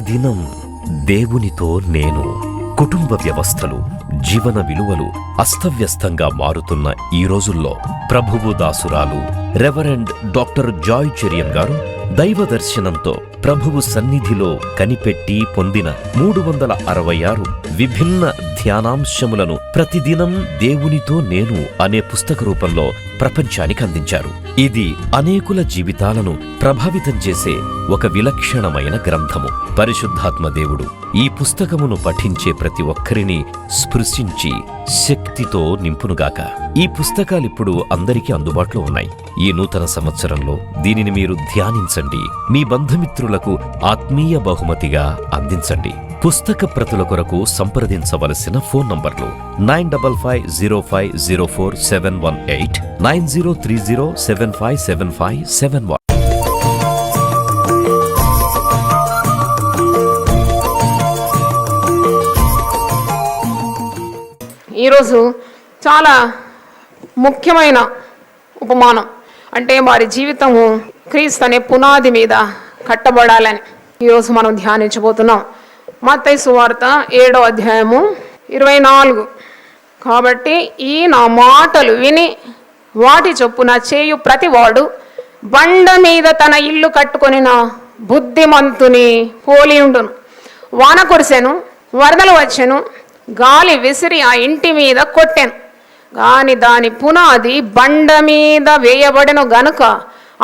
దినం దేవునితో నేను. కుటుంబ వ్యవస్థలు, జీవన విలువలు అస్తవ్యస్తంగా మారుతున్న ఈ రోజుల్లో ప్రభువు దాసురాలు రెవరెండ్ డాక్టర్ జాయ్ చెరియన్ గారు దైవ దర్శనంతో ప్రభువు సన్నిధిలో కనిపెట్టి పొందిన 366 విభిన్న ధ్యానాంశములను ప్రతిదినం దేవునితో నేను అనే పుస్తక రూపంలో ప్రపంచానికి అందించారు. ఇది అనేకుల జీవితాలను ప్రభావితం చేసే ఒక విలక్షణమైన గ్రంథము. పరిశుద్ధాత్మ దేవుడు ఈ పుస్తకమును పఠించే ప్రతి ఒక్కరిని స్పృశించి శక్తితో నింపునుగాక. ఈ పుస్తకాలిప్పుడు అందరికీ అందుబాటులో ఉన్నాయి. ఈ నూతన సంవత్సరంలో దీనిని మీరు ధ్యానించండి, మీ బంధుమిత్రులకు ఆత్మీయ బహుమతిగా అందించండి. పుస్తక ప్రతుల కొరకు సంప్రదించవలసిన ఫోన్ నంబర్లు 9550504718, 9030757571. ఈరోజు చాలా ముఖ్యమైన ఉపమానం, అంటే వారి జీవితము క్రీస్తు అనే పునాది మీద కట్టబడాలని ఈరోజు మనం ధ్యానించబోతున్నాం. మత్తయి సువార్త 7వ అధ్యాయము 24. కాబట్టి ఈ నా మాటలు విని వాటి చొప్పున చేయు ప్రతివాడు బండ మీద తన ఇల్లు కట్టుకొనిన బుద్ధిమంతుని పోలియుండును. వాన కురిసెను, వరదలు వచ్చెను, గాలి విసిరి ఆ ఇంటి మీద కొట్టెను, కానీ దాని పునాది బండ మీద వేయబడెను గనుక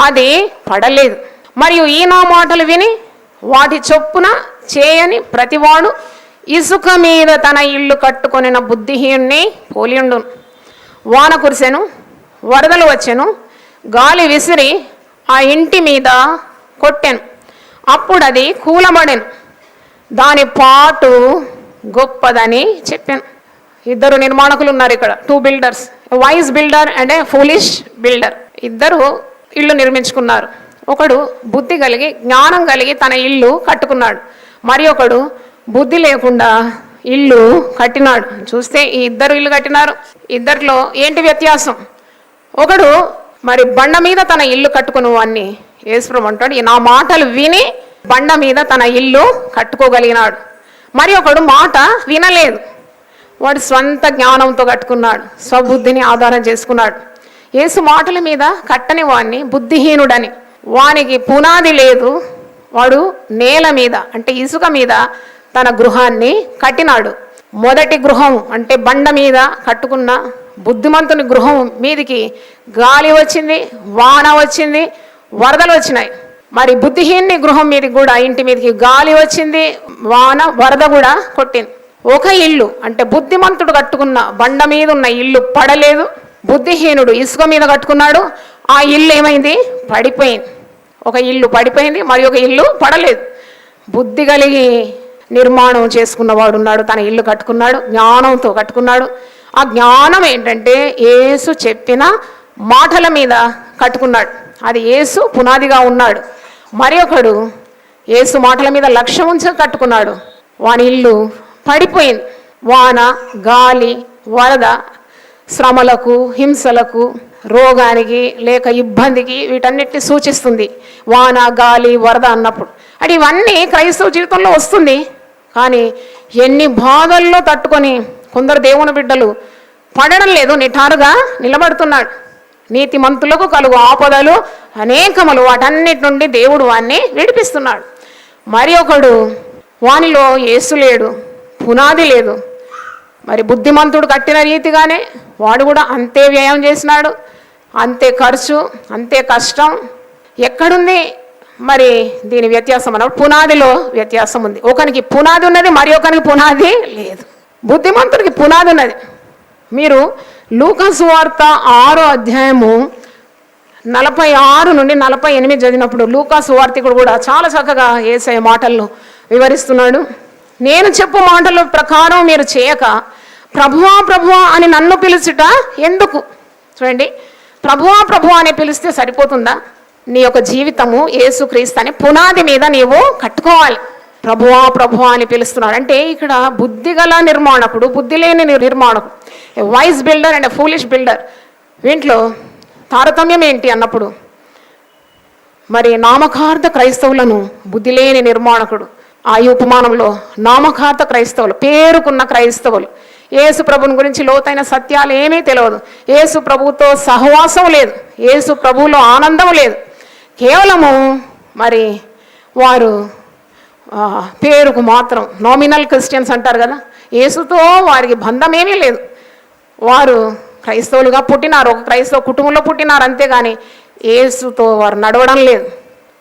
అది పడలేదు. మరియు ఈ నా మాటలు విని వాటి చొప్పున చేయని ప్రతివాడు ఇసుక మీద తన ఇల్లు కట్టుకొనిన బుద్ధిహీనుని పోలియుండును. వాన కురిసెను, వరదలు వచ్చెను, గాలి విసిరి ఆ ఇంటి మీద కొట్టెను, అప్పుడు అది కూలబడెను, దాని పాటు గొప్పదని చెప్పాను. 2 నిర్మాణకులు ఉన్నారు ఇక్కడ, 2 builders, wise builder and A foolish builder. 2 ఇల్లు నిర్మించుకున్నారు. ఒకడు బుద్ధి కలిగి జ్ఞానం కలిగి తన ఇల్లు కట్టుకున్నాడు, మరి ఒకడు బుద్ధి లేకుండా ఇల్లు కట్టినాడు. చూస్తే ఈ 2 ఇల్లు కట్టినారు. ఇద్దరిలో ఏంటి వ్యత్యాసం? ఒకడు మరి బండ మీద తన ఇల్లు కట్టుకుని వాడిని యేసుప్రభువు అంటాడు, నా మాటలు విని బండ మీద తన ఇల్లు కట్టుకోగలిగినాడు. మరి ఒకడు మాట వినలేదు, వాడు స్వంత జ్ఞానంతో కట్టుకున్నాడు, స్వబుద్ధిని ఆధారం చేసుకున్నాడు. యేసు మాటల మీద కట్టని వాడిని బుద్ధిహీనుడని, వానికి పునాది లేదు, వాడు నేల మీద అంటే ఇసుక మీద తన గృహాన్ని కట్టినాడు. మొదటి గృహం అంటే బండ మీద కట్టుకున్న బుద్ధిమంతుని గృహం మీదికి గాలి వచ్చింది, వాన వచ్చింది, వరదలు వచ్చినాయి. మరి బుద్ధిహీనుని గృహం మీదకి కూడా ఇంటి మీదకి గాలి వచ్చింది, వాన వరద కూడా కొట్టింది. ఒక ఇల్లు అంటే బుద్ధిమంతుడు కట్టుకున్న బండ మీద ఉన్న ఇల్లు పడలేదు, బుద్ధిహీనుడు ఇసుక మీద కట్టుకున్నాడు, ఆ ఇల్లు ఏమైంది? పడిపోయింది. ఒక ఇల్లు పడిపోయింది, మరి ఒక ఇల్లు పడలేదు. బుద్ధి కలిగి నిర్మాణం చేసుకున్నవాడు ఉన్నాడు, తన ఇల్లు కట్టుకున్నాడు, జ్ఞానంతో కట్టుకున్నాడు. ఆ జ్ఞానం ఏంటంటే యేసు చెప్పిన మాటల మీద కట్టుకున్నాడు, అది యేసు పునాదిగా ఉన్నాడు. మరి ఒకడు యేసు మాటల మీద లక్ష్యం ఉంచి కట్టుకున్నాడు, వాని ఇల్లు పడిపోయింది. వాన, గాలి, వరద శ్రమలకు, హింసలకు, రోగానికి లేక ఇబ్బందికి వీటన్నిటిని సూచిస్తుంది వాన, గాలి, వరద అన్నప్పుడు. అంటే ఇవన్నీ క్రైస్తవ జీవితంలో వస్తుంది. కానీ ఎన్ని బాధల్లో తట్టుకొని కొందరు దేవుని బిడ్డలు పడడం లేదు, నిటారుగా నిలబడుతున్నాడు. నీతిమంతులకు కలుగు ఆపదలు అనేకములు, వాటన్నిటి నుండి దేవుడు వాణ్ణి విడిపిస్తున్నాడు. మరి ఒకడు వానిలో యేసు లేడు, పునాది లేదు. మరి బుద్ధిమంతుడు కట్టిన రీతిగానే వాడు కూడా అంతే వ్యయం చేసినాడు, అంతే ఖర్చు, అంతే కష్టం. ఎక్కడుంది మరి దీని వ్యత్యాసం అన్నప్పుడు పునాదిలో వ్యత్యాసం ఉంది. ఒకనికి పునాది ఉన్నది, మరి ఒకరికి పునాది లేదు. బుద్ధిమంతుడికి పునాది ఉన్నది. మీరు లూకా సువార్త 6వ అధ్యాయము 46 నుండి 48 చదివినప్పుడు లూకా సువార్తికుడు కూడా చాలా చక్కగా యేసయ్య మాటలను వివరిస్తున్నాడు. నేను చెప్పు మాటల ప్రకారం మీరు చేయక ప్రభువా ప్రభువా అని నన్ను పిలుచుట ఎందుకు? చూడండి, ప్రభువా ప్రభువా అని పిలిస్తే సరిపోతుందా? నీ యొక్క జీవితము యేసుక్రీస్తు అనే పునాది మీద నీవు కట్టుకోవాలి. ప్రభువా ప్రభువా అని పిలుస్తున్నాడు అంటే ఇక్కడ బుద్ధి గల నిర్మాణకుడు, బుద్ధి లేని నిర్మాణకుడు, wise builder and foolish builder, వీంట్లో తారతమ్యం ఏంటి అన్నప్పుడు మరి నామకార్థ క్రైస్తవులను బుద్ధి లేని నిర్మాణకుడు, ఆ ఈ ఉపమానంలో నామకార్థ క్రైస్తవులు, పేరుకున్న క్రైస్తవులు, యేసు ప్రభుని గురించి లోతైన సత్యాలు ఏమీ తెలియదు, యేసు ప్రభుతో సహవాసం లేదు, యేసు ప్రభువులో ఆనందం లేదు, కేవలము మరి వారు పేరుకు మాత్రం నామినల్ క్రిస్టియన్స్ అంటారు కదా, యేసుతో వారికి బంధం ఏమీ లేదు. వారు క్రైస్తవులుగా పుట్టినారు, ఒక క్రైస్తవ కుటుంబంలో పుట్టినారు, అంతేగాని యేసుతో వారు నడవడం లేదు.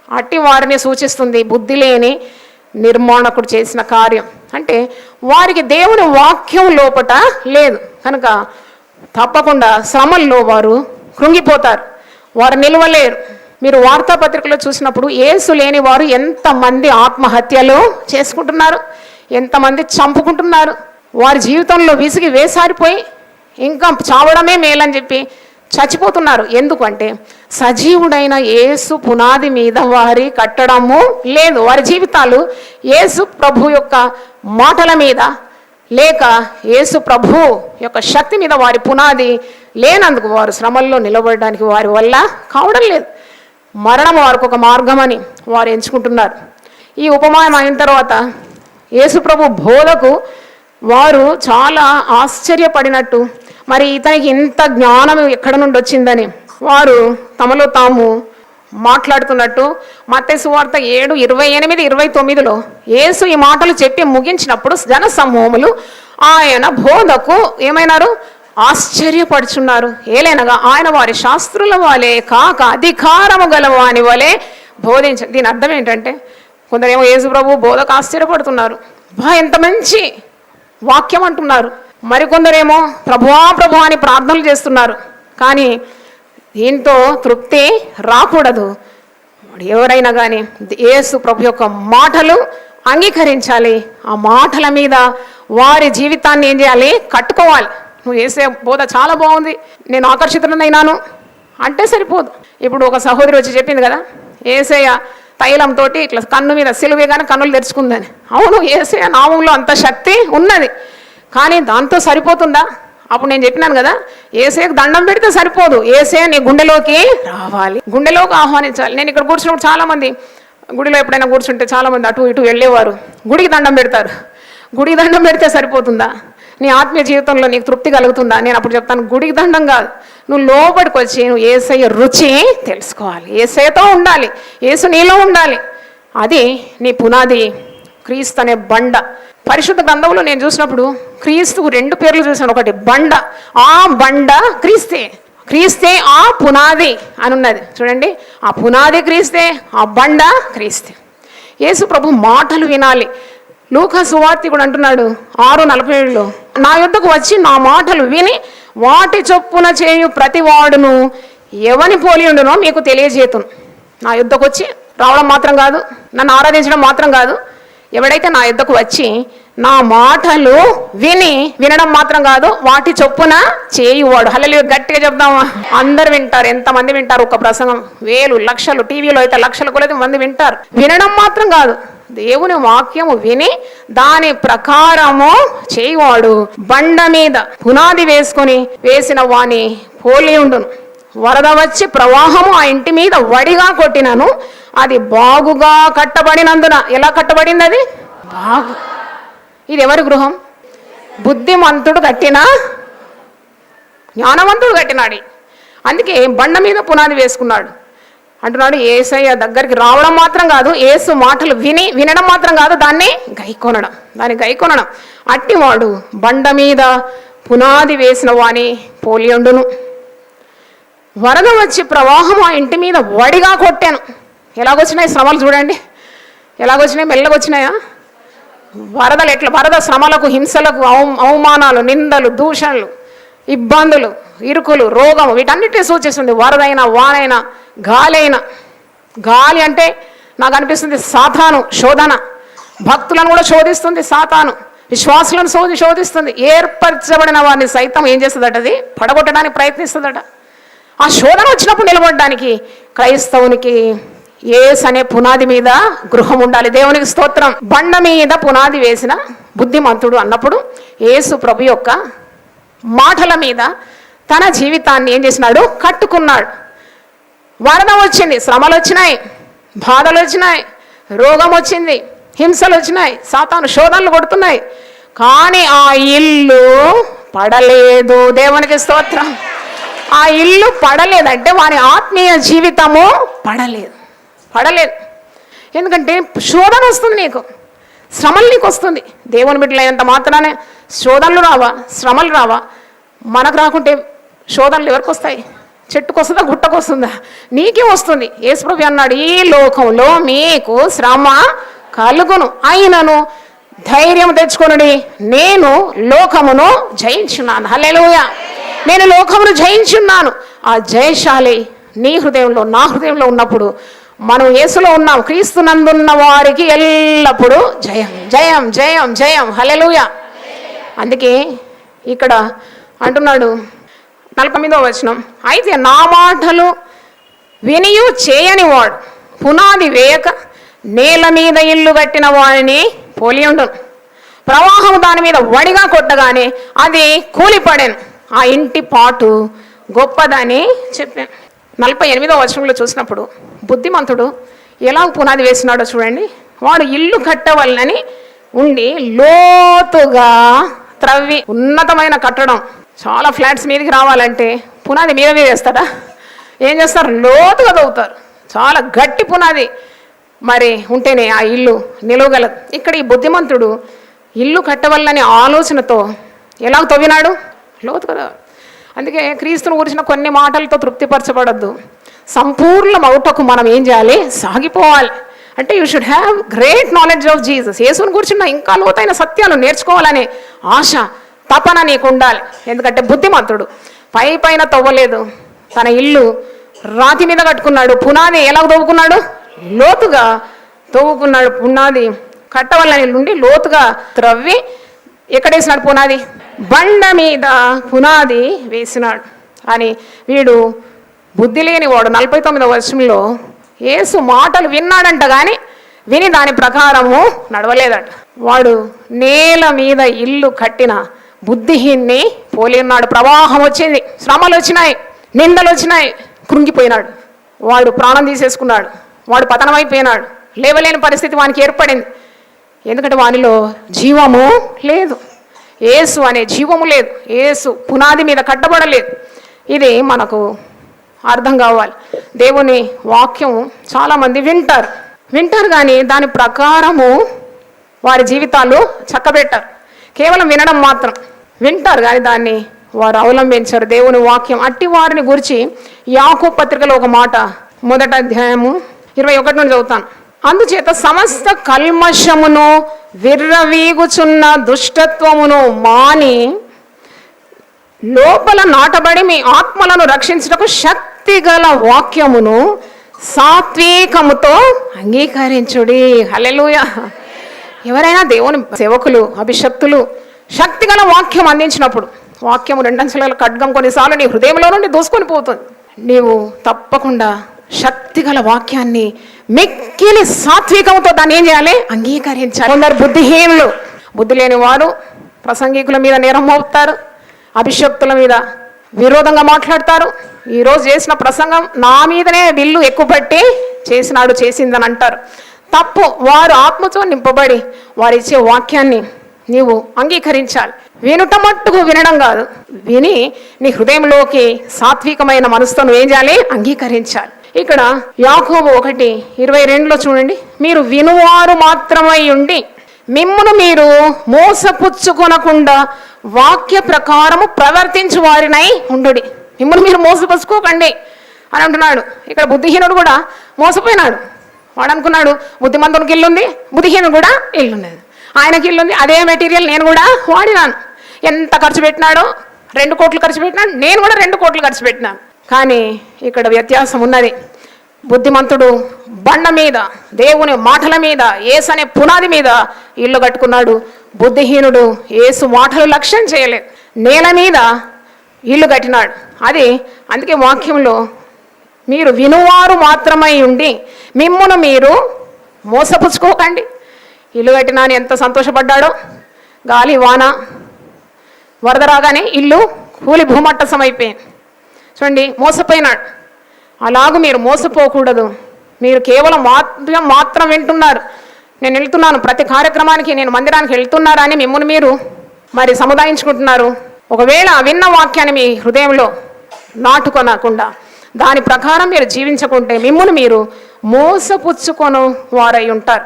అట్టి వారిని సూచిస్తుంది బుద్ధి లేని నిర్మాణకుడు చేసిన కార్యం. అంటే వారికి దేవుని వాక్యం లోపట లేదు కనుక తప్పకుండా శ్రమల్లో వారు కృంగిపోతారు, వారు నిలవలేరు. మీరు వార్తాపత్రికలో చూసినప్పుడు యేసు లేని వారు ఎంతమంది ఆత్మహత్యలు చేసుకుంటున్నారు, ఎంతమంది చంపుకుంటున్నారు. వారి జీవితంలో విసిగి వేసారిపోయి ఇంకా చావడమే మేలని చెప్పి చచ్చిపోతున్నారు. ఎందుకంటే సజీవుడైన యేసు పునాది మీద వారి కట్టడము లేదు. వారి జీవితాలు యేసు ప్రభు యొక్క మాటల మీద లేక యేసు ప్రభు యొక్క శక్తి మీద వారి పునాది లేనందుకు వారు శ్రమల్లో నిలబడడానికి వారి వల్ల కావడం లేదు. మరణం వారికి ఒక మార్గమని వారు ఎంచుకుంటున్నారు. ఈ ఉపమానం అయిన తర్వాత యేసు ప్రభు బోధకు వారు చాలా ఆశ్చర్యపడినట్టు, మరి ఇతనికి ఇంత జ్ఞానం ఎక్కడ నుండి వచ్చిందని వారు తమలో తాము మాట్లాడుతున్నట్టు మత్తయి సువార్త 7:28-29లో యేసు ఈ మాటలు చెప్పి ముగించినప్పుడు జన సమూహములు ఆయన బోధకు ఏమైనారు? ఆశ్చర్యపడుచున్నారు. ఏలైనగా ఆయన వారి శాస్త్రుల వలె కాక అధికారము గలవాని వలె బోధించారు. దీని అర్థం ఏంటంటే కొందరేమో యేసు ప్రభు బోధకు ఆశ్చర్యపడుతున్నారు, ఎంత మంచి వాక్యం అంటున్నారు. మరికొందరేమో ప్రభువా ప్రభు అని ప్రార్థనలు చేస్తున్నారు. కానీ దీంతో తృప్తి రాకూడదు. ఎవరైనా కానీ యేసు ప్రభు యొక్క మాటలు అంగీకరించాలి. ఆ మాటల మీద వారి జీవితాన్ని ఏం చేయాలి? కట్టుకోవాలి. నువ్వు యేసే బోధ చాలా బాగుంది, నేను ఆకర్షితులనైనాను అంటే సరిపోదు. ఇప్పుడు ఒక సహోదరి వచ్చి చెప్పింది కదా, యేసయ్య తైలంతో ఇట్లా కన్ను మీద సిలువేగానే కన్నులు తెరుచుకుందని. అవును, యేసయ్య నామంలో అంత శక్తి ఉన్నది, కానీ దాంతో సరిపోతుందా? అప్పుడు నేను చెప్పినాను కదా, యేసయ్యకు దండం పెడితే సరిపోదు, యేసయ్య నీ గుండెలోకి రావాలి, గుండెలోకి ఆహ్వానించాలి. నేను ఇక్కడ కూర్చున్నప్పుడు చాలామంది గుడిలో ఎప్పుడైనా కూర్చుంటే చాలామంది అటు ఇటు వెళ్ళేవారు, గుడికి దండం పెడతారు. గుడికి దండం పెడితే సరిపోతుందా? నీ ఆత్మీయ జీవితంలో నీకు తృప్తి కలుగుతుందా? నేను అప్పుడు చెప్తాను, గుడికి దండం కాదు, నువ్వు లోపలికి వచ్చి నువ్వు యేసయ్య రుచి తెలుసుకోవాలి, యేసయ్యతో ఉండాలి, యేసు నీలో ఉండాలి. అది నీ పునాది. క్రీస్తు అనే బండ. పరిశుద్ధ గ్రంథంలో నేను చూసినప్పుడు క్రీస్తుకు 2 పేర్లు చూసాను. ఒకటి బండ, ఆ బండ క్రీస్తే, క్రీస్తే ఆ పునాది అని ఉన్నది చూడండి. ఆ పునాది క్రీస్తే, ఆ బండ క్రీస్తే. యేసు ప్రభు మాటలు వినాలి. లూకా సువార్తికుడు అంటున్నాడు 6:47లో, నా యొద్దకు వచ్చి నా మాటలు విని వాటి చొప్పున చేయు ప్రతి వాడును ఎవని పోలి ఉండునో మీకు తెలియజేతును. నా యొద్దకు వచ్చి రావడం మాత్రం కాదు, నన్ను ఆరాధించడం మాత్రం కాదు, ఎవడైతే నా యొద్దకు వచ్చి నా మాటలు వినడం మాత్రం కాదు, వాటి చొప్పున చేయువాడు. హల్లెలూయా, గట్టిగా చెప్దామా? అందరు వింటారు. ఎంతమంది వింటారు? ఒక ప్రసంగం 1000 లక్షలు, టీవీలో అయితే లక్షల కొలది మంది వింటారు. వినడం మాత్రం కాదు, దేవుని వాక్యము విని దాని ప్రకారము చేయువాడు బండ మీద పునాది వేసుకొని వేసిన వాని పోలి ఉండును. వరద వచ్చి ప్రవాహము ఆ ఇంటి మీద వడిగా కొట్టినను అది బాగుగా కట్టబడినందున. ఎలా కట్టబడింది? అది బాగు. ఇది ఎవరి గృహం? బుద్ధిమంతుడు కట్టిన, జ్ఞానవంతుడు కట్టినాడు. అందుకే బండ మీద పునాది వేసుకున్నాడు అంటున్నాడు. యేసయ్య దగ్గరికి రావడం మాత్రం కాదు, యేసు మాటలు వినడం మాత్రం కాదు, దాన్ని గైకొనడం. అట్టివాడు బండ మీద పునాది వేసిన వాని పోలియుండును. వరద వచ్చి ప్రవాహం ఆ ఇంటి మీద వడిగా కొట్టాను. ఎలాగొచ్చినాయి శ్రమలు? చూడండి ఎలాగొచ్చినాయి, మెల్లగొచ్చినాయా? వరదలు ఎట్లా? వరద శ్రమలకు, హింసలకు, అవమానాలు, నిందలు, దూషణలు, ఇబ్బందులు, ఇరుకులు, రోగం, వీటన్నిటిని సూచిస్తుంది. వరదైనా, వానైనా, గాలైనా. గాలి అంటే నాకు అనిపిస్తుంది సాతాను శోధన. భక్తులను కూడా శోధిస్తుంది సాతాను, విశ్వాసులను శోధిస్తుంది. ఏర్పరచబడిన వారిని సైతం ఏం చేస్తుందట? అది పడగొట్టడానికి ప్రయత్నిస్తుందట. ఆ శోధన వచ్చినప్పుడు నిలబడడానికి క్రైస్తవునికి యేసు అనే పునాది మీద గృహం ఉండాలి. దేవునికి స్తోత్రం. బండ మీద పునాది వేసిన బుద్ధిమంతుడు అన్నప్పుడు యేసు ప్రభు యొక్క మాటల మీద తన జీవితాన్ని ఏం చేసినాడు? కట్టుకున్నాడు. వరద వచ్చింది, శ్రమలు వచ్చినాయి, బాధలు వచ్చినాయి, రోగం వచ్చింది, హింసలు వచ్చినాయి, సాతాను శోధనలు కొడుతున్నాయి, కానీ ఆ ఇల్లు పడలేదు. దేవునికి స్తోత్రం. ఆ ఇల్లు పడలేదంటే వారి ఆత్మీయ జీవితము పడలేదు. ఎందుకంటే శోధన వస్తుంది, నీకు శ్రమలు నీకు వస్తుంది. దేవుని బిడ్డలైనంత మాత్రానే శోధనలు రావా, శ్రమలు రావా? మనకు రాకుంటే శోధనలు ఎవరికి వస్తాయి? చెట్టుకు వస్తుందా, గుట్టకు వస్తుందా? నీకే వస్తుంది. యేసుప్రభు అన్నాడు, ఈ లోకంలో మీకు శ్రమ కలుగును, అయినను ధైర్యం తెచ్చుకొనుడి, నేను లోకమును జయించున్నాను. హల్లెలూయా. నేను లోకమును జయించున్నాను. ఆ జయశాలి నీ హృదయంలో, నా హృదయంలో ఉన్నప్పుడు మనం యేసులో ఉన్నాం. క్రీస్తునందున్న వారికి ఎల్లప్పుడూ జయం జయం జయం జయం. హల్లెలూయా. అందుకే ఇక్కడ అంటున్నాడు 49వ వచనం, అయితే నా మాటలు వినియు చేయని వాడు పునాది వేయక నేల మీద ఇల్లు కట్టిన వాడిని పోలి ఉండును. ప్రవాహం దాని మీద వడిగా కొట్టగానే అది కూలిపడాను, ఆ ఇంటి పాటు గొప్పదని చెప్పాను. 48వ వచనంలో చూసినప్పుడు బుద్ధిమంతుడు ఎలా పునాది వేసినాడో చూడండి. వాడు ఇల్లు కట్టవలనని ఉండి లోతుగా త్రవ్వి, ఉన్నతమైన కట్టడం, చాలా ఫ్లాట్స్ మీదకి రావాలంటే పునాది మీద వేస్తాడా? ఏం చేస్తారు? లోతుగా తవ్వుతారు. చాలా గట్టి పునాది మరి ఉంటేనే ఆ ఇల్లు నిలవగలదు. ఇక్కడ ఈ బుద్ధిమంతుడు ఇల్లు కట్టవలనని ఆలోచనతో ఎలా తవ్వినాడు? లోతుగా. అందుకే క్రీస్తును గురించిన కొన్ని మాటలతో తృప్తిపరచబడద్దు. సంపూర్ణం అవుటకు మనం ఏం చేయాలి? సాగిపోవాలి. అంటే you should have great knowledge of Jesus. యేసుని గురించిన ఇంకా లోతైన సత్యాలు నేర్చుకోవాలనే ఆశ, తపన నీకు ఉండాలి. ఎందుకంటే బుద్ధిమంతుడు పైన తవ్వలేదు, తన ఇల్లు రాతి మీద కట్టుకున్నాడు. పునాది ఎలా తవ్వుకున్నాడు? లోతుగా తవ్వుకున్నాడు. పునాది కట్టవలని నుండి లోతుగా త్రవ్వి ఎక్కడేసినాడు పునాది? బండ మీద పునాది వేసినాడు అని వీడు బుద్ధి లేని వాడు 49వ వచనంలో యేసు మాటలు విన్నాడంట, కానీ విని దాని ప్రకారము నడవలేదట. వాడు నేల మీద ఇల్లు కట్టిన బుద్ధిహీన్ని పోలి ఉన్నాడు. ప్రవాహం వచ్చింది, శ్రమలు వచ్చినాయి, నిందలు వచ్చినాయి, కృంగిపోయినాడు. వాడు ప్రాణం తీసేసుకున్నాడు. వాడు పతనమైపోయినాడు. లేవలేని పరిస్థితి వానికి ఏర్పడింది. ఎందుకంటే వానిలో జీవము లేదు, యేసు అనే జీవము లేదు, యేసు పునాది మీద కట్టబడలేదు. ఇది మనకు అర్థం కావాలి. దేవుని వాక్యం చాలామంది వింటారు కానీ దాని ప్రకారము వారి జీవితాలు చక్కబెట్టారు. కేవలం వినడం మాత్రం వింటారు కానీ దాన్ని వారు అవలంబించారు. దేవుని వాక్యం అట్టి వారిని గురించి యాకోబు పత్రికలో ఒక మాట, 1వ అధ్యాయము 21 నుండి చదువుతాను. అందుచేత సమస్త కల్మషమును విర్రవీగుచున్న దుష్టత్వమును మాని లోపల నాటబడి మీ ఆత్మలను రక్షించుటకు శక్తిగల వాక్యమును సాత్వికముతో అంగీకరించుడి. హల్లెలూయా. ఎవరైనా దేవుని సేవకులు, అభిషక్తులు శక్తిగల వాక్యం అందించినప్పుడు, వాక్యము 2 అంచెల ఖడ్గం కొన్నిసార్లు నీ హృదయంలో నుండి దూసుకొని పోతుంది. నీవు తప్పకుండా శక్తిగల వాక్యాన్ని మిక్కిలి సాత్వికంతో దాన్ని ఏం చేయాలి? అంగీకరించాలి. కొందరు బుద్ధిహీనులు, బుద్ధి లేని వారు ప్రసంగికుల మీద నేరం మోపుతారు, అభిషక్తుల మీద విరోధంగా మాట్లాడతారు. ఈరోజు చేసిన ప్రసంగం నా మీదనే విల్లు ఎక్కుపట్టి చేసిందని అంటారు. తప్పు. వారు ఆత్మతో నింపబడి వారు ఇచ్చే వాక్యాన్ని నీవు అంగీకరించాలి. వినుట మట్టుకు వినడం కాదు, విని నీ హృదయంలోకి సాత్వికమైన మనసుతో నువ్వు ఏం చేయాలి? అంగీకరించాలి. ఇక్కడ యాకోబు 1:22 చూడండి, మీరు వినువారు మాత్రమై ఉండి మిమ్మును మీరు మోసపుచ్చుకొనకుండా వాక్య ప్రకారము ప్రవర్తించు వారినై ఉండుడి. మిమ్మల్ని మీరు మోసపుచ్చుకోకండి అని అంటున్నాడు. ఇక్కడ బుద్ధిహీనుడు కూడా మోసపోయినాడు. వాడు అనుకున్నాడు బుద్ధిమంతునికి ఇల్లుంది, బుద్ధిహీనుడు కూడా ఇల్లున్నది, ఆయనకి ఇల్లుంది, అదే మెటీరియల్ నేను కూడా వాడినాను. ఎంత ఖర్చు పెట్టినాడో, 2 కోట్లు ఖర్చు పెట్టినాడు, నేను కూడా 2 కోట్లు ఖర్చు పెట్టినాను. కానీ ఇక్కడ వ్యత్యాసం ఉన్నది. బుద్ధిమంతుడు బండ మీద, దేవుని మాటల మీద, యేసు అనే పునాది మీద ఇల్లు కట్టుకున్నాడు. బుద్ధిహీనుడు యేసు మాటలు లక్ష్యం చేయలేదు, నేల మీద ఇల్లు కట్టినాడు. అది అందుకే వాక్యంలో మీరు వినువారు మాత్రమై ఉండి మిమ్మును మీరు మోసపుచ్చుకోకండి. ఇల్లు కట్టినా అని ఎంత సంతోషపడ్డాడో. గాలి వాన వరద రాగానే ఇల్లు కూలి భూమట్టసం అయిపోయింది. చూడండి, మోసపోయినాడు. అలాగూ మీరు మోసపోకూడదు. మీరు కేవలం మాత్రం వింటున్నారు. నేను వెళ్తున్నాను, ప్రతి కార్యక్రమానికి నేను మందిరానికి వెళ్తున్నారా అని మిమ్మల్ని మీరు మరి సముదాయించుకుంటున్నారు. ఒకవేళ విన్న వాక్యాన్ని మీ హృదయంలో నాటుకొనకుండా దాని ప్రకారం మీరు జీవించకుంటే మిమ్మల్ని మీరు మోసపుచ్చుకొను వారై ఉంటారు.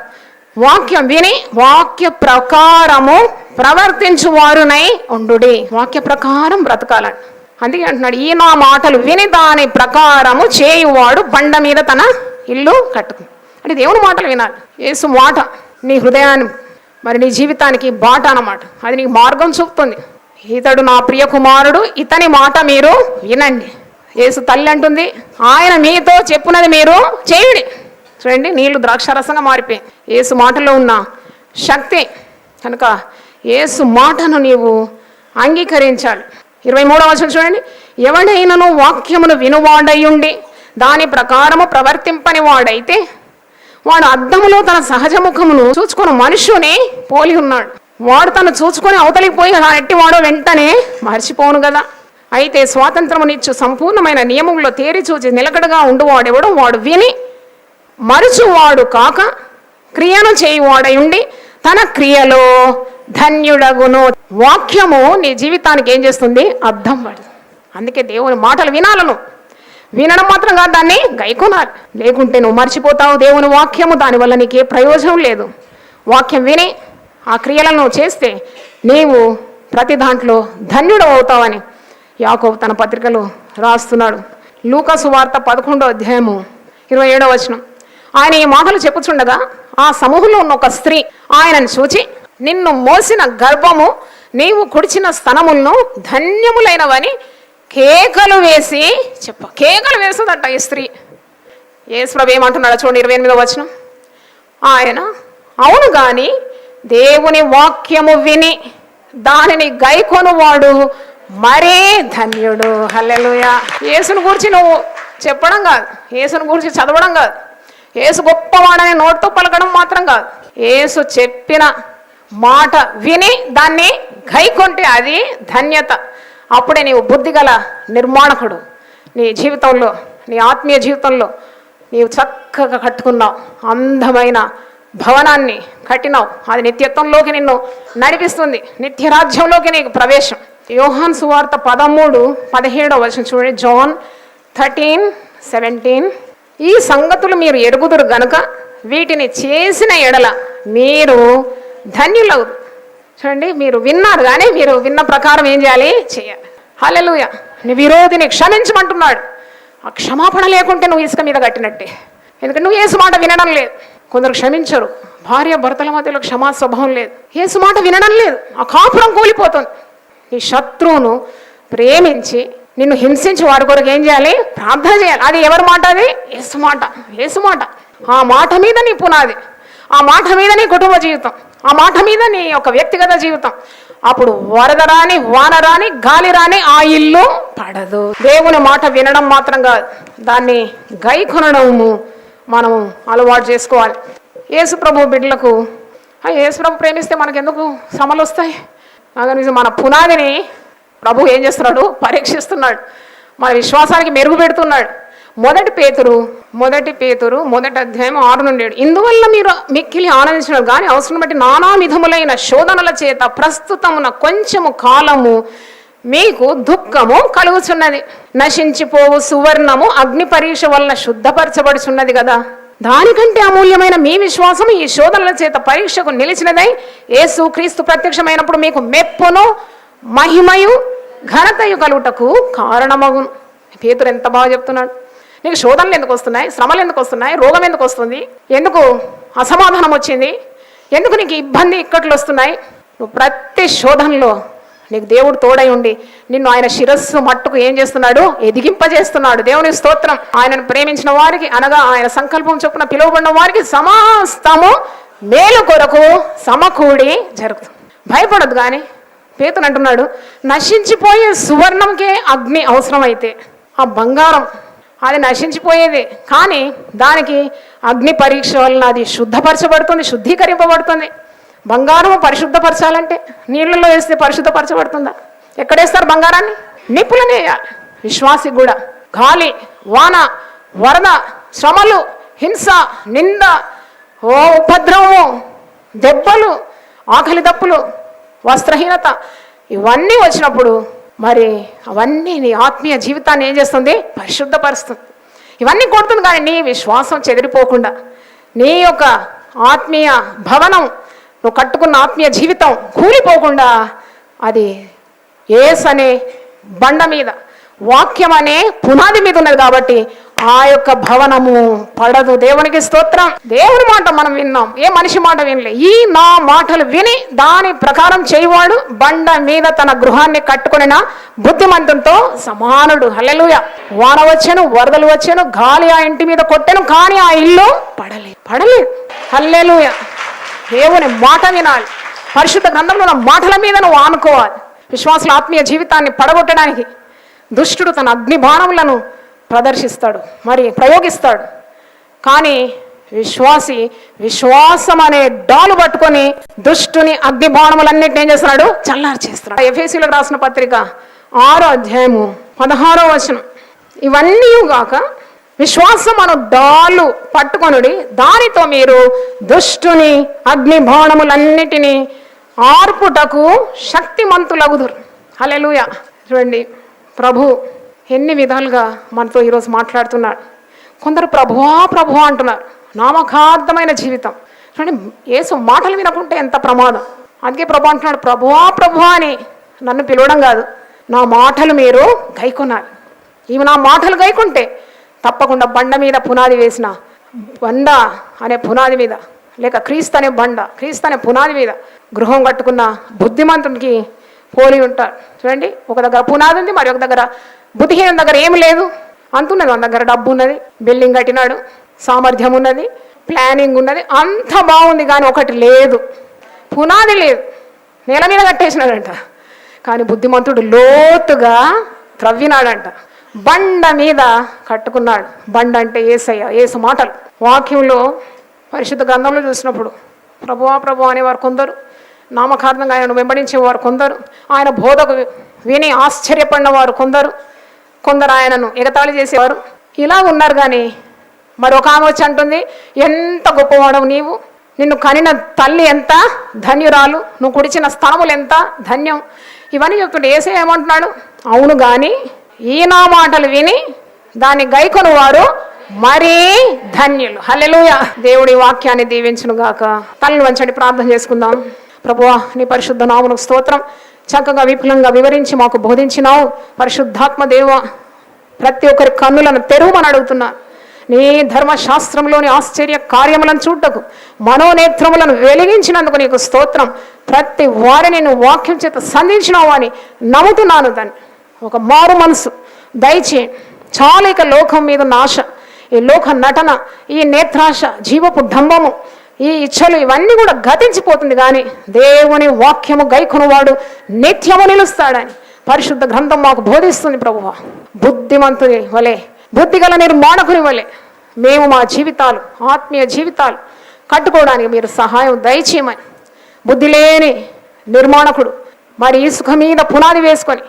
వాక్యం విని వాక్య ప్రకారము ప్రవర్తించు వారునై ఉండుడి. వాక్య ప్రకారం బ్రతకాలని అందుకే అంటున్నాడు, ఈ నా మాటలు విని దాని ప్రకారము చేయువాడు బండ మీద తన ఇల్లు కట్టుకుంది. అంటే దేవుని మాటలు వినాలి. యేసు మాట నీ హృదయాన్ని మరి నీ జీవితానికి బాట అన్నమాట. అది నీకు మార్గం చూపుతుంది. ఇతడు నా ప్రియ కుమారుడు, ఇతని మాట మీరు వినండి. యేసు తల్లి అంటుంది, ఆయన మీతో చెప్పున్నది మీరు చేయుడి. చూడండి, నీళ్లు ద్రాక్షారసంగా మారిపోయి యేసు మాటలో ఉన్న శక్తి కనుక యేసు మాటను నీవు అంగీకరించాలి. 23వ వచనం చూడండి, ఎవడైనను వాక్యమును వినువాడయుండి దాని ప్రకారము ప్రవర్తింపని వాడైతే వాడు అద్దములో తన సహజ ముఖమును చూచుకున్న మనుషుని పోలి ఉన్నాడు. వాడు తను చూచుకొని అవతలికి పోయి ఎట్టి వాడో వెంటనే మర్చిపోను కదా. అయితే స్వాతంత్రమునిచ్చు సంపూర్ణమైన నియమంలో తేరి చూచి నిలకడగా ఉండువాడెవడో వాడు విని మరుచువాడు కాక క్రియను చేయువాడై ఉండి తన క్రియలో ధన్యుడగును. వాక్యము నీ జీవితానికి ఏం చేస్తుంది? అర్థం పడుతుంది. అందుకే దేవుని మాటలు వినాలను. వినడం మాత్రం కాదు, దాన్ని గైకొనాలి. లేకుంటే నువ్వు మర్చిపోతావు దేవుని వాక్యము. దానివల్ల నీకే ప్రయోజనం లేదు. వాక్యం విని ఆ క్రియలను చేస్తే నీవు ప్రతి దాంట్లో ధన్యుడు అవుతావని యాకోబు తన పత్రికలో రాస్తున్నాడు. లూకా సువార్త 11వ అధ్యాయము 27వ వచనం. ఆయన ఈ మాటలు చెప్పుచుండగా ఆ సమూహంలో ఉన్న ఒక స్త్రీ ఆయనను చూచి, నిన్ను మోసిన గర్భము నీవు కుడిచిన స్తనములను ధన్యములైనవని కేకలు వేసి కేకలు వేస్తుందట ఈ స్త్రీ. యేసు ప్రభు ఏమంటున్నాడు చూడండి, 28వ వచనం. ఆయన అవును గాని దేవుని వాక్యము విని దానిని గైకొనువాడు మరే ధన్యుడు. హల్లెలూయా. యేసును గురించి నువ్వు చెప్పడం కాదు, యేసును గురించి చదవడం కాదు, యేసు గొప్పవాడని నోటితో పలకడం మాత్రం కాదు. యేసు చెప్పిన మాట విని దాన్ని గైకొంటే అది ధన్యత. అప్పుడే నీవు బుద్ధిగల నిర్మాణకుడు. నీ జీవితంలో, నీ ఆత్మీయ జీవితంలో నీవు చక్కగా కట్టుకున్నావు, అందమైన భవనాన్ని కట్టినావు. అది నిత్యత్వంలోకి నిన్ను నడిపిస్తుంది, నిత్యరాజ్యంలోకి నీకు ప్రవేశం. యోహాను సువార్త 13:17 వచనం చూడండి. జాన్ 13:17. ఈ సంగతులు మీరు ఎరుగుదురు గనుక వీటిని చేసిన ఎడల మీరు ధన్యులవు. చూడండి, మీరు విన్నారు కానీ మీరు విన్న ప్రకారం ఏం చేయాలి? చేయాలి. హల్లెలూయా. నీ విరోధిని క్షమించమంటున్నాడు. ఆ క్షమాపణ లేకుంటే నువ్వు ఇసుక మీద కట్టినట్టే. ఎందుకంటే నువ్వు యేసు మాట వినడం లేదు. కొందరు క్షమించరు. భార్య భర్తల మధ్యలో క్షమా స్వభావం లేదు. యేసు మాట వినడం లేదు. ఆ కాపురం కూలిపోతుంది. నీ శత్రువును ప్రేమించి నిన్ను హింసించి వారి కొరకు ఏం చేయాలి? ప్రార్థన చేయాలి. అది ఎవరి మాట? అది యేసు మాట. యేసు మాట. ఆ మాట మీద నీ పునాది, ఆ మాట మీద నీ కుటుంబ జీవితం, ఆ మాట మీద నీ యొక్క వ్యక్తిగత జీవితం. అప్పుడు వరద రాని, వాన రాని, గాలి రాని ఆ ఇల్లు పడదు. దేవుని మాట వినడం మాత్రం కాదు, దాన్ని గైకొనడము మనం అలవాటు చేసుకోవాలి. యేసు ప్రభు బిడ్డలకు యేసు ప్రభు ప్రేమిస్తే మనకెందుకు శ్రమలు వస్తాయి? మన పునాదిని ప్రభు ఏం చేస్తున్నాడు? పరీక్షిస్తున్నాడు. మన విశ్వాసానికి మెరుగు పెడుతున్నాడు. మొదటి పేతురు 1:6-7. ఇందువల్ల మీరు మిక్కిలి ఆనందించడం కానీ అవసరం బట్టి నానా విధములైన శోధనల చేత ప్రస్తుతమున కొంచెము కాలము మీకు దుఃఖము కలుగుచున్నది. నశించిపోవు సువర్ణము అగ్ని పరీక్ష వలన శుద్ధపరచబడుచున్నది కదా. దానికంటే అమూల్యమైన మీ విశ్వాసం ఈ శోధనల చేత పరీక్షకు నిలిచినదై యేసు క్రీస్తు ప్రత్యక్షమైనప్పుడు మీకు మెప్పును మహిమయు ఘనతయు కలుగుటకు కారణమగును. పేతురు ఎంత బాగా చెప్తున్నాడు. నీకు శోధనలు ఎందుకు వస్తున్నాయి? శ్రమలు ఎందుకు వస్తున్నాయి? రోగం ఎందుకు వస్తుంది? ఎందుకు అసమాధానం వచ్చింది? ఎందుకు నీకు ఇబ్బంది ఇక్కట్లు వస్తున్నాయి? నువ్వు ప్రతి శోధనలో నీకు దేవుడు తోడై ఉండి నిన్ను ఆయన శిరస్సు మట్టుకు ఏం చేస్తున్నాడు? ఎదిగింపజేస్తున్నాడు. దేవుని స్తోత్రం. ఆయనను ప్రేమించిన వారికి, అనగా ఆయన సంకల్పం చొప్పున పిలువబడిన వారికి సమస్తము మేలు కొరకు సమకూడి జరుగుతుంది. భయపడదు. కానీ పేతురు అంటున్నాడు, నశించిపోయే సువర్ణంకే అగ్ని అవసరమైతే ఆ బంగారం అది నశించిపోయేది, కానీ దానికి అగ్ని పరీక్ష వలన అది శుద్ధపరచబడుతుంది, శుద్ధీకరింపబడుతుంది. బంగారము పరిశుద్ధపరచాలంటే నీళ్ళలో వేస్తే పరిశుద్ధపరచబడుతుందా? ఎక్కడేస్తారు బంగారాన్ని? నిప్పులనే వేయాలి. విశ్వాసి కూడా గాలి, వాన, వరద, శ్రమలు, హింస, నింద, ఉపద్రవము దెబ్బలు, ఆకలి దప్పులు, వస్త్రహీనత ఇవన్నీ వచ్చినప్పుడు మరి అవన్నీ నీ ఆత్మీయ జీవితాన్ని ఏం చేస్తుంది? పరిశుద్ధపరుస్తుంది. ఇవన్నీ కొడుతుంది, కానీ నీ విశ్వాసం చెదిరిపోకుండా, నీ యొక్క ఆత్మీయ భవనం, నువ్వు కట్టుకున్న ఆత్మీయ జీవితం కూలిపోకుండా అది యేసు అనే బండ మీద, వాక్యం అనే పునాది మీద ఉన్నది కాబట్టి ఆ యొక్క భవనము పడదు. దేవునికి స్తోత్రం. దేవుని మాట మనం విన్నాం, ఏ మనిషి మాట వినలే. ఈ నా మాటలు విని దాని ప్రకారం చేయవాడు బండ మీద తన గృహాన్ని కట్టుకుని బుద్ధిమంతునితో సమానుడు. హల్లెలూయా. వాన వచ్చాను, వరదలు వచ్చాను, గాలి ఆ ఇంటి మీద కొట్టాను, కానీ ఆ ఇల్లు పడలేదు. హల్లెలూయా. దేవుని మాట వినాలి. పరిశుద్ధ గ్రంథంలో ఉన్న మాటల మీద నువ్వు ఆనుకోవాలి. విశ్వాసుల ఆత్మీయ జీవితాన్ని పడగొట్టడానికి దుష్టుడు తన అగ్ని బాణములను ప్రయోగిస్తాడు. కానీ విశ్వాసి విశ్వాసం అనే డాలు పట్టుకొని దుష్టుని అగ్ని బాణములన్నిటిని ఏం చేస్తున్నాడు? చల్లారు చేస్తున్నాడు. ఎఫెసీయులకు రాసిన పత్రిక 6వ అధ్యాయము 16వ వచనం. ఇవన్నీ గాక విశ్వాసం అను డాలు పట్టుకొనుడి, దానితో మీరు దుష్టుని అగ్ని బాణములన్నిటినీ ఆర్పుటకు శక్తిమంతులగుదురు. హల్లెలూయా. చూడండి, ప్రభు ఎన్ని విధాలుగా మనతో ఈరోజు మాట్లాడుతున్నాడు. కొందరు ప్రభువా అంటున్నారు. నామకార్థమైన జీవితం. చూడండి, యేసు మాటలు వినకుంటే ఎంత ప్రమాదం. అందుకే ప్రభు అంటున్నాడు, ప్రభువా అని నన్ను పిలవడం కాదు, నా మాటలు మీరు గైకొనాలి. ఇవి నా మాటలు గైకుంటే తప్పకుండా బండ మీద పునాది వేసిన, బండ అనే పునాది మీద, లేక క్రీస్తు అనే పునాది మీద గృహం కట్టుకున్న బుద్ధిమంతునికి పోలి ఉంటారు. చూడండి, ఒక దగ్గర పునాది ఉంది, మరి ఒక దగ్గర బుద్ధిహీనం దగ్గర ఏమి లేదు. అంతున్నది, మన దగ్గర డబ్బు ఉన్నది, బిల్డింగ్ కట్టినాడు, సామర్థ్యం ఉన్నది, ప్లానింగ్ ఉన్నది, అంత బాగుంది, కానీ ఒకటి లేదు, పునాది లేదు, నేల మీద కట్టేసినాడంట. కానీ బుద్ధిమంతుడు లోతుగా త్రవ్వినాడంట, బండ మీద కట్టుకున్నాడు. బండ అంటే యేసయ్య, యేసు మాటలు. వాక్యంలో పరిశుద్ధ గ్రంథంలో చూసినప్పుడు ప్రభువా అనేవారు కొందరు, నామకార్థంగా ఆయనను వెంబడించేవారు కొందరు, ఆయన బోధకు విని ఆశ్చర్యపడిన వారు కొందరు ఆయనను ఎగతాళి చేసేవారు. ఇలా ఉన్నారు. కానీ మరొక ఆమె వచ్చి అంటుంది, ఎంత గొప్పవాడవు నీవు, నిన్ను కనిన తల్లి ఎంత ధన్యురాలు, నువ్వు కుడిచిన స్థలములు ఎంత ధన్యం. ఇవన్నీ చెప్తుంటే యేసయ్య ఏమంటున్నాడు? అవును, కానీ ఈ నా మాటలు విని దాన్ని గైకొను వారు మరీ ధన్యులు. హల్లెలూయా. దేవుడి వాక్యాన్ని దీవించును గాక. తలను వంచండి, ప్రార్థన చేసుకుందాం. ప్రభువా, నీ పరిశుద్ధ నామమునకు స్తోత్రం. చక్కగా విపులంగా వివరించి మాకు బోధించినావు. పరిశుద్ధాత్మ దేవ, ప్రతి ఒక్కరి కన్నులను తెరువమని అడుగుతున్నా. నీ ధర్మశాస్త్రంలోని ఆశ్చర్య కార్యములను చూడటకు మనోనేత్రములను వెలిగించినందుకు నీకు స్తోత్రం. ప్రతి వారిని నువ్వు వాక్యం చేత సంధించినావు అని నమ్ముతున్నాను. దాన్ని ఒక మారు మనసు దయచేయండి. చాలా ఇక లోకం మీద ఆశ, ఈ లోక నటన, ఈ నేత్రాశ, జీవపు డంబము, ఈ ఇచ్చలు ఇవన్నీ కూడా గతించిపోతుంది. కానీ దేవుని వాక్యము గైకొనువాడు నిత్యము నిలుస్తాడని పరిశుద్ధ గ్రంథం మాకు బోధిస్తుంది. ప్రభువా, బుద్ధిమంతుని వలె, బుద్ధిగల నిర్మాణకుని వలె మేము మా జీవితాలు, ఆత్మీయ జీవితాలు కట్టుకోవడానికి మీరు సహాయం దయచేయమని. బుద్ధి లేని నిర్మాణకుడు మరి ఇసుక మీద పునాది వేసుకొని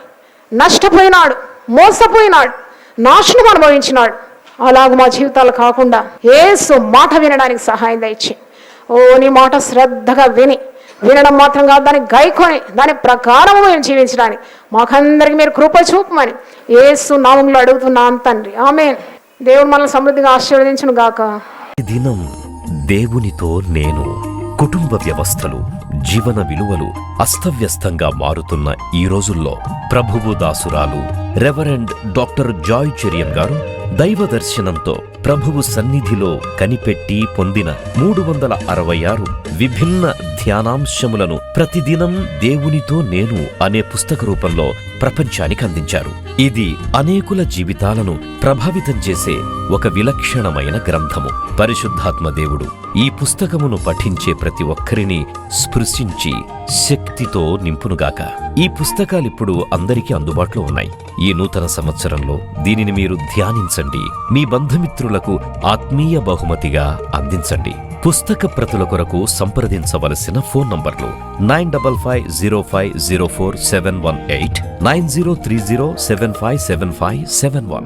నష్టపోయినాడు, మోసపోయినాడు, నాశనం అనుభవించినాడు. అలాగ మా జీవితాలు కాకుండా యేసు మాట వినడానికి సహాయం దయచి, నీ మాట శ్రద్ధగా వినడం మాత్రం కాదు, దాన్ని గైకొని దాని ప్రకారము మేము జీవించడానికి మాకందరికి మీరు కృప చూపమని యేసు నామములో అడుగుతున్నాను తండ్రి, ఆమేన్. దేవుడు మనల్ని సమృద్ధిగా ఆశీర్వదించును గాక. ఈ దినం దేవునితో నేను. కుటుంబ వ్యవస్థలు, జీవన విలువలు అస్తవ్యస్తంగా మారుతున్న ఈ రోజుల్లో ప్రభువు దాసురాలు రెవరెండ్ డాక్టర్ జాయ్ చెరియన్ గారు దైవ దర్శనంతో ప్రభువు సన్నిధిలో కనిపెట్టి పొందిన 366 విభిన్న ధ్యానాంశములను ప్రతిదినం దేవునితో నేను అనే పుస్తక రూపంలో ప్రపంచానికి అందించారు. ఇది అనేకుల జీవితాలను ప్రభావితం చేసే ఒక విలక్షణమైన గ్రంథము. పరిశుద్ధాత్మ దేవుడు ఈ పుస్తకమును పఠించే ప్రతి ఒక్కరిని స్పృశించి శక్తితో నింపునుగాక. ఈ పుస్తకాలిప్పుడు అందరికీ అందుబాటులో ఉన్నాయి. ఈ నూతన సంవత్సరంలో దీనిని మీరు ధ్యానించండి, మీ బంధుమిత్రులకు ఆత్మీయ బహుమతిగా అందించండి. పుస్తక ప్రతుల కొరకు సంప్రదించవలసిన ఫోన్ నంబర్లు 9505044718, 9030757571.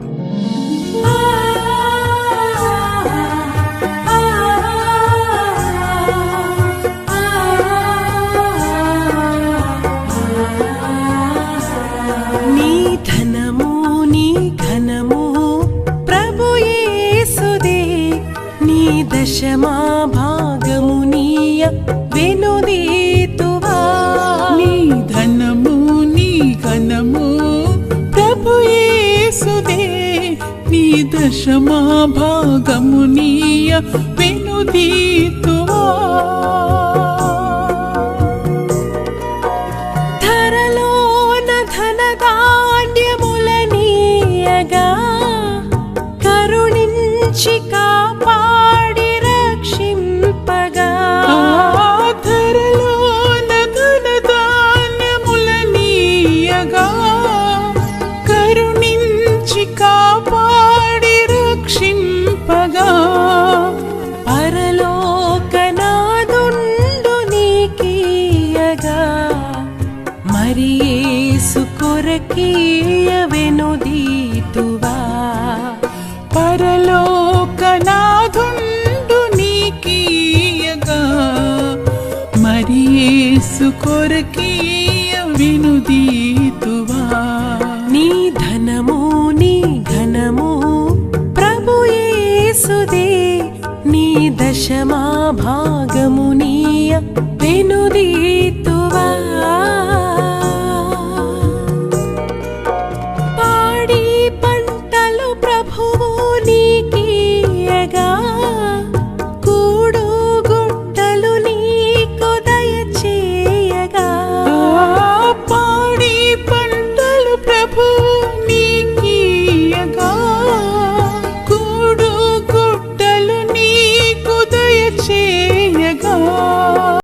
దశమా భాగమునీయ వెనుదీతువా ధరలోన ధనధాన్యములనీయగా కరుణించి కాపాడి రక్షింపగా ధరలోన ధనధాన్యములనీయగా కరుణించి కాపాడి రక్షింపగా పరలోకనాదుండు నీకీయగా మరి యేసు కొరకీయ వెనుదీతువా పరలోకనాథుండు నీకీయగా మరి యేసు కొరకీయ వినుదీతువా నీ ధనము నీ ఘనము ప్రభు యేసుదే నీ దశమా భాగమునీయ